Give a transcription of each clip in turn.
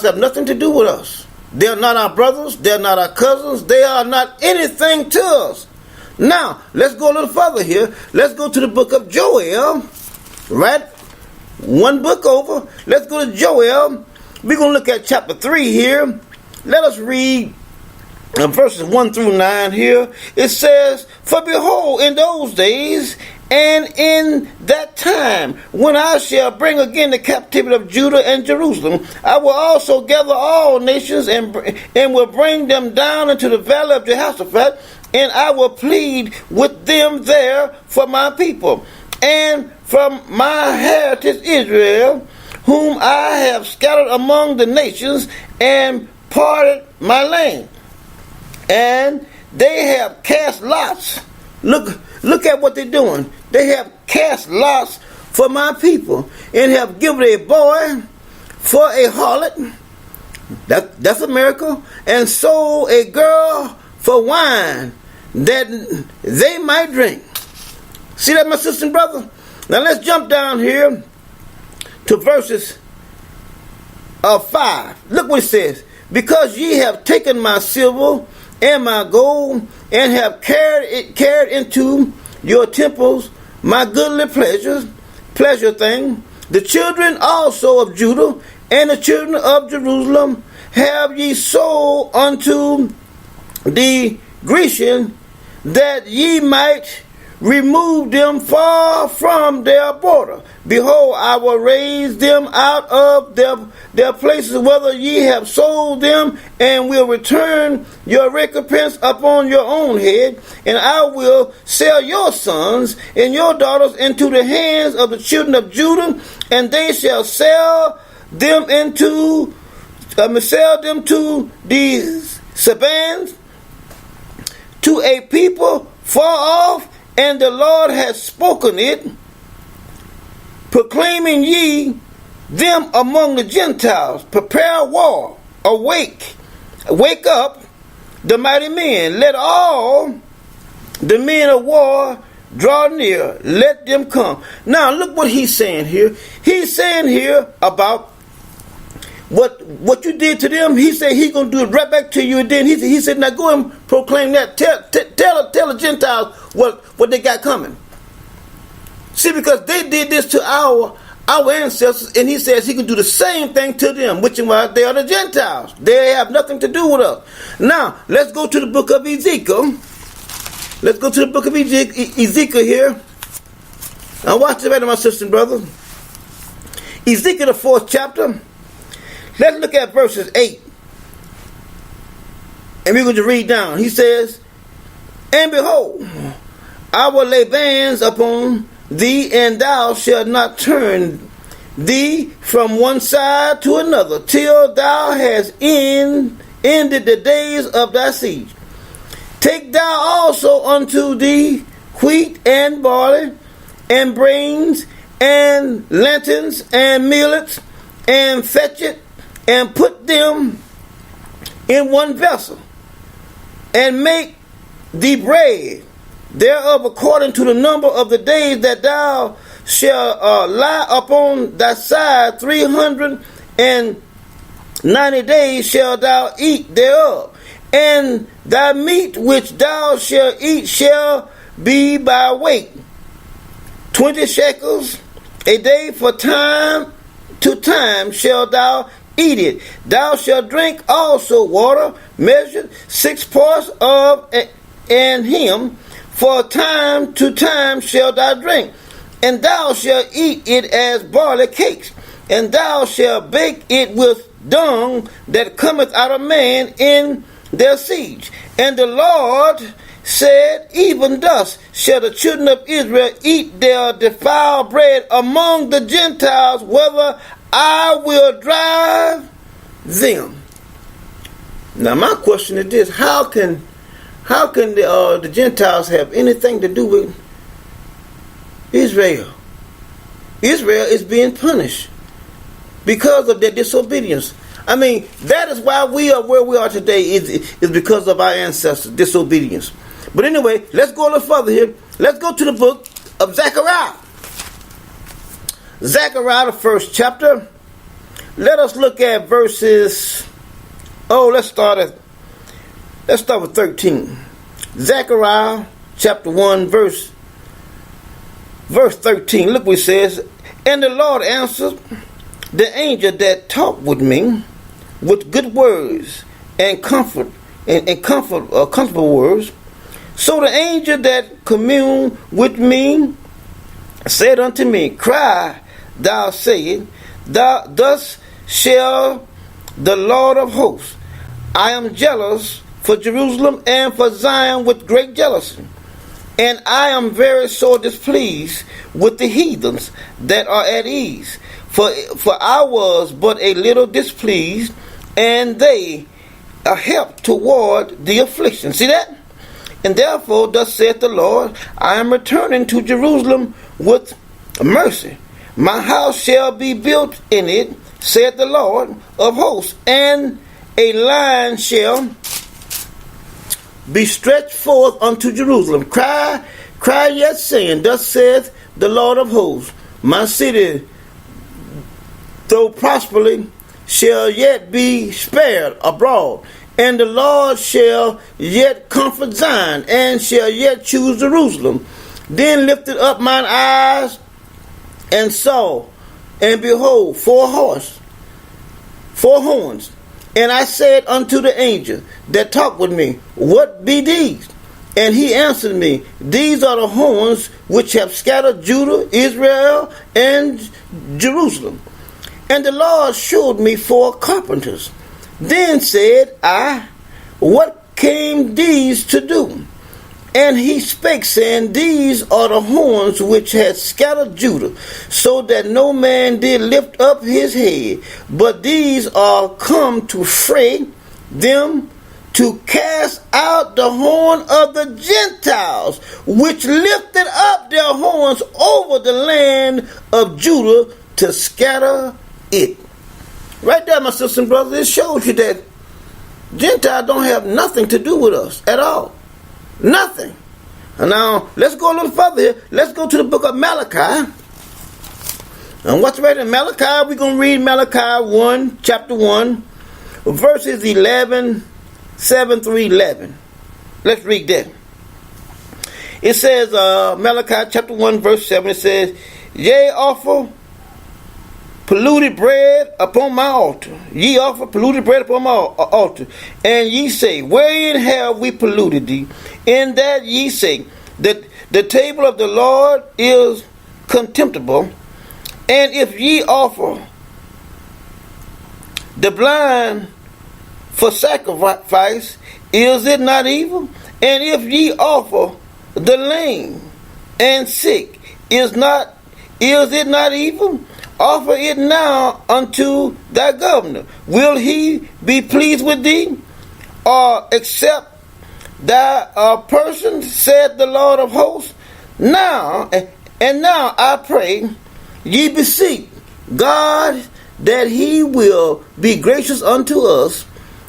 Gentiles have nothing to do with us. They are not our brothers. They are not our cousins. They are not anything to us. Now, let's go a little further here. Let's go to the book of Joel. Right? One book over. Let's go to Joel. We're going to look at chapter 3 here. Let us read verses 1 through 9 here. It says, "For behold, in those days and in that time, when I shall bring again the captivity of Judah and Jerusalem, I will also gather all nations and will bring them down into the valley of Jehoshaphat, and I will plead with them there for my people, and from my heritage Israel, whom I have scattered among the nations, and parted my land. And they have cast lots." Look at what they're doing. They have cast lots for my people, and have given a boy for a harlot. That's a miracle. And sold a girl for wine, that they might drink. See that, my sister and brother? Now let's jump down here to verses 5. Look what it says. "Because ye have taken my silver and my gold, and have carried into your temples my goodly pleasure thing, the children also of Judah and the children of Jerusalem have ye sold unto the Grecian, that ye might remove them far from their border. Behold, I will raise them out of their places, whether ye have sold them, and will return your recompense upon your own head. And I will sell your sons and your daughters into the hands of the children of Judah, and they shall sell them to the Sabans, to a people far off, and the Lord has spoken it, proclaiming ye them among the Gentiles. Prepare war, wake up the mighty men. Let all the men of war draw near, let them come." Now look what he's saying here. He's saying here about what you did to them. He said he's going to do it right back to you. And then he said, now go and proclaim that. Tell the Gentiles what they got coming. See, because they did this to our ancestors, and he says he can do the same thing to them, which is why they are the Gentiles. They have nothing to do with us. Now, let's go to the book of Ezekiel. Let's go to the book of Ezekiel here. Now watch it, my sister and brother. Ezekiel, the 4th chapter. Let's look at verses 8. And we're going to read down. He says, "And behold, I will lay bands upon thee, and thou shalt not turn thee from one side to another, till thou hast ended the days of thy siege. Take thou also unto thee wheat and barley, and grains, and lentils, and millets, and fetch it, and put them in one vessel, and make thee bread thereof according to the number of the days that thou shalt lie upon thy side. 390 days shalt thou eat thereof. And thy meat which thou shalt eat shall be by weight, 20 shekels a day, for time to time shalt thou eat it. Thou shalt drink also water measured 6 parts of an hin, for time to time shalt thou drink. And thou shalt eat it as barley cakes, and thou shalt bake it with dung that cometh out of man in their siege. And the Lord said, even thus shall the children of Israel eat their defiled bread among the Gentiles, whether I will drive them." Now my question is this: how can the Gentiles have anything to do with Israel? Israel is being punished because of their disobedience. I mean, that is why we are where we are today, is because of our ancestors' disobedience. But anyway, let's go a little further here. Let's go to the book of Zechariah. Zechariah, the 1st chapter. let us look at verses. Let's start with 13. Zechariah chapter 1 verse 13. Look what it says. And the Lord answered the angel that talked with me with good words and comfortable words. So the angel that communed with me said unto me, Cry, thou sayest, thus shall the Lord of hosts, I am jealous for Jerusalem and for Zion with great jealousy. And I am very sore displeased with the heathens that are at ease. For I was but a little displeased, and they are helped toward the affliction. See that? And therefore, thus saith the Lord, I am returning to Jerusalem with mercy. My house shall be built in it, saith the Lord of hosts, and a line shall be stretched forth unto Jerusalem. Cry yet saying, Thus saith the Lord of hosts, my city, though prosperly, shall yet be spared abroad. And the Lord shall yet comfort Zion, and shall yet choose Jerusalem. Then lifted up mine eyes, and saw, and behold, 4 horns. And I said unto the angel that talked with me, What be these? And he answered me, These are the horns which have scattered Judah, Israel, and Jerusalem. And the Lord showed me 4 carpenters. Then said I, What came these to do? And he spake, saying, These are the horns which had scattered Judah, so that no man did lift up his head. But these are come to fray them, to cast out the horn of the Gentiles, which lifted up their horns over the land of Judah, to scatter it. Right there, my sisters and brothers, it shows you that Gentiles don't have nothing to do with us at all. Nothing. And now, let's go a little further here. Let's go to the book of Malachi. And what's right in Malachi? We're going to read Malachi chapter 1, verses 7 through 11. Let's read that. It says, Malachi chapter 1, verse 7, it says, Yea, offer polluted bread upon my altar. Ye offer polluted bread upon my altar. And ye say, Wherein have we polluted thee? In that ye say, that the table of the Lord is contemptible. And if ye offer the blind for sacrifice, is it not evil? And if ye offer the lame and sick, is it not evil? Offer it now unto thy governor. Will he be pleased with thee, or accept thy person, said the Lord of hosts? Now I pray, ye beseech God that he will be gracious unto us.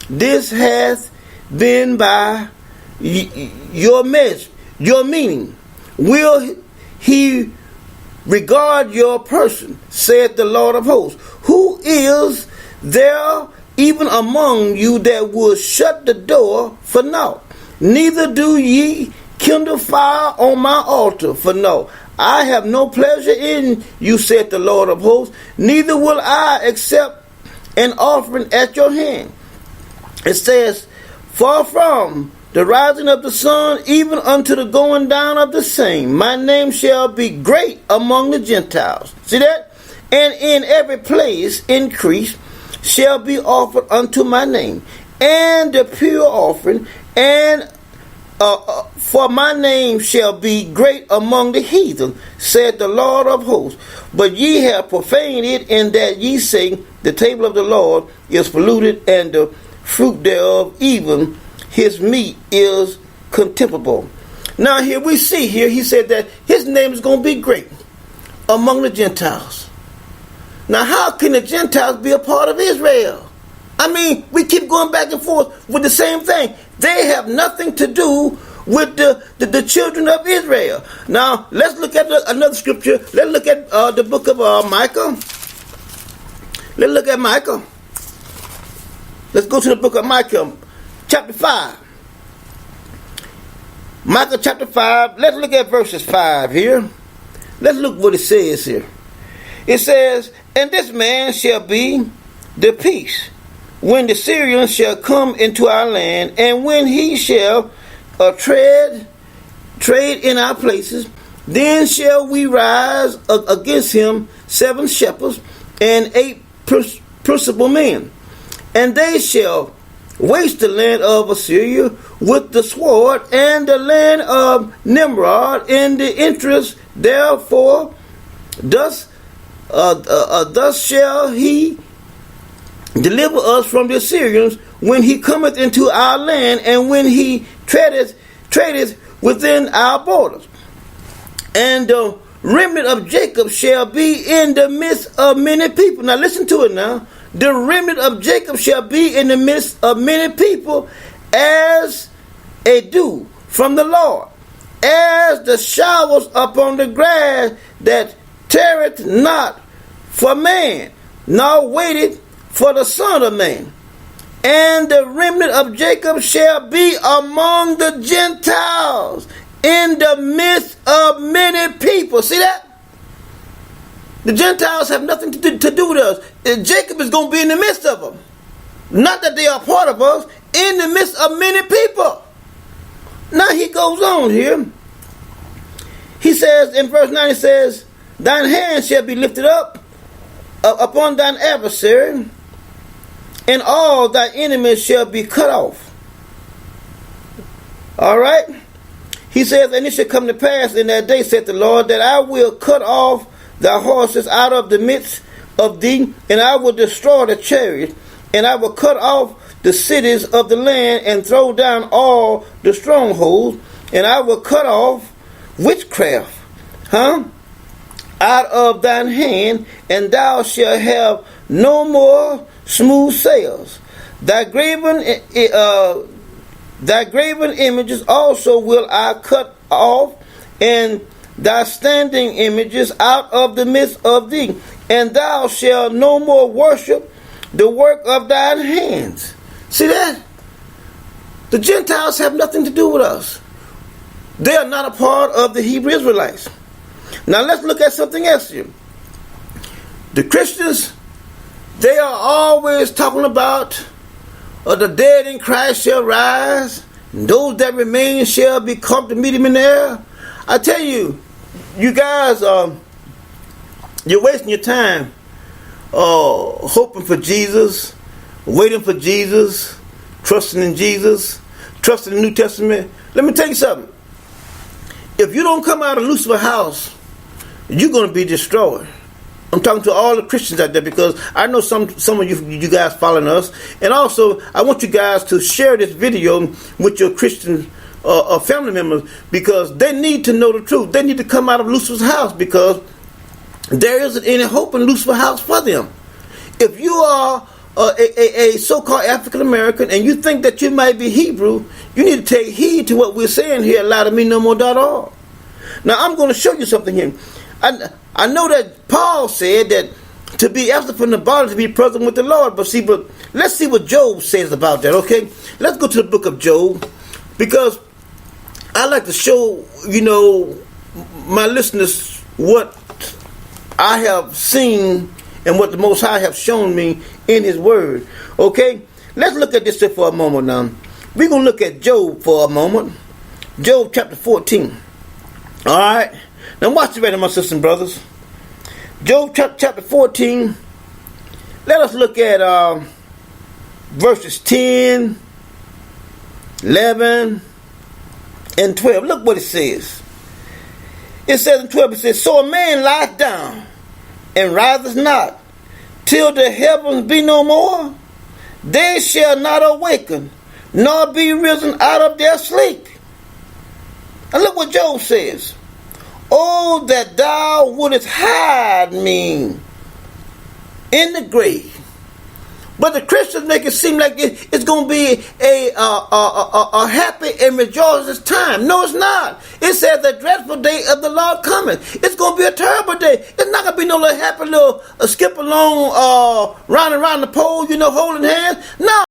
This hath been by your meaning. Will he regard your person, said the Lord of hosts? Who is there even among you that would shut the door for naught? Neither do ye kindle fire on my altar for naught. I have no pleasure in you, said the Lord of hosts. Neither will I accept an offering at your hand. It says, Far from the rising of the sun, even unto the going down of the same, my name shall be great among the Gentiles. See that? And in every place increase shall be offered unto my name, and the pure offering, and for my name shall be great among the heathen, said the Lord of hosts. But ye have profaned it, in that ye say, the table of the Lord is polluted, and the fruit thereof, even his meat, is contemptible. Now here we see here, he said that his name is going to be great among the Gentiles. Now how can the Gentiles be a part of Israel? I mean, we keep going back and forth with the same thing. They have nothing to do with the children of Israel. Now let's look at another scripture. Let's look at the book of Micah. Let's look at Micah. Let's go to the book of Micah, chapter 5. Micah chapter 5. Let's look at verses 5 here. Let's look what it says here. It says, and this man shall be the peace, when the Syrians shall come into our land, and when he shall trade in our places, then shall we rise against him 7 shepherds and 8 principal men, and they shall waste the land of Assyria with the sword, and the land of Nimrod in the interest. Therefore, thus shall he deliver us from the Assyrians when he cometh into our land, and when he tradeth within our borders. And the remnant of Jacob shall be in the midst of many people. Now listen to it now. The remnant of Jacob shall be in the midst of many people, as a dew from the Lord, as the showers upon the grass, that tarrieth not for man, nor waited for the Son of Man. And the remnant of Jacob shall be among the Gentiles, in the midst of many people. See that? The Gentiles have nothing to do with us. And Jacob is going to be in the midst of them. Not that they are part of us, in the midst of many people. Now he goes on here. He says, in verse 9, he says, thine hand shall be lifted up upon thine adversary, and all thy enemies shall be cut off. All right? He says, and it shall come to pass in that day, saith the Lord, that I will cut off thy horses out of the midst of thee, and I will destroy the chariots, and I will cut off the cities of the land, and throw down all the strongholds, and I will cut off witchcraft, out of thine hand, and thou shalt have no more smooth sails. Thy graven images also will I cut off, and thy standing images out of the midst of thee, and thou shalt no more worship the work of thine hands. See that? The Gentiles have nothing to do with us. They are not a part of the Hebrew Israelites. Now let's look at something else here. The Christians, they are always talking about the dead in Christ shall rise, and those that remain shall be caught to meet him in the air. I tell you, you guys, you're wasting your time hoping for Jesus, waiting for Jesus, trusting in Jesus, trusting in the New Testament. Let me tell you something. If you don't come out of Lucifer's house, you're going to be destroyed. I'm talking to all the Christians out there, because I know some of you guys following us. And also, I want you guys to share this video with your Christian family members, because they need to know the truth. They need to come out of Lucifer's house, because there isn't any hope in Lucifer's house for them. If you are a so-called African American and you think that you might be Hebrew, you need to take heed to what we're saying here at LouderMeNoMore.org. Now I'm going to show you something here. I know that Paul said that to be absent from the body, to be present with the Lord. But let's see what Job says about that, okay? Let's go to the book of Job, because I like to show, my listeners what I have seen and what the Most High have shown me in His Word, okay? Let's look at this here for a moment now. We're going to look at Job for a moment. Job chapter 14. All right? Now watch it right, my sisters and brothers. Job chapter 14. Let us look at verses 10, 11, and 12. Look what it says. It says in 12, it says, so a man lieth down and riseth not, till the heavens be no more. They shall not awaken, nor be risen out of their sleep. And look what Job says. Oh, that thou wouldest hide me in the grave, But the Christians make it seem like it's going to be a happy and rejoicing time. No, it's not. It says the dreadful day of the Lord coming. It's going to be a terrible day. It's not going to be no little happy little skip along round and round the pole, holding hands. No.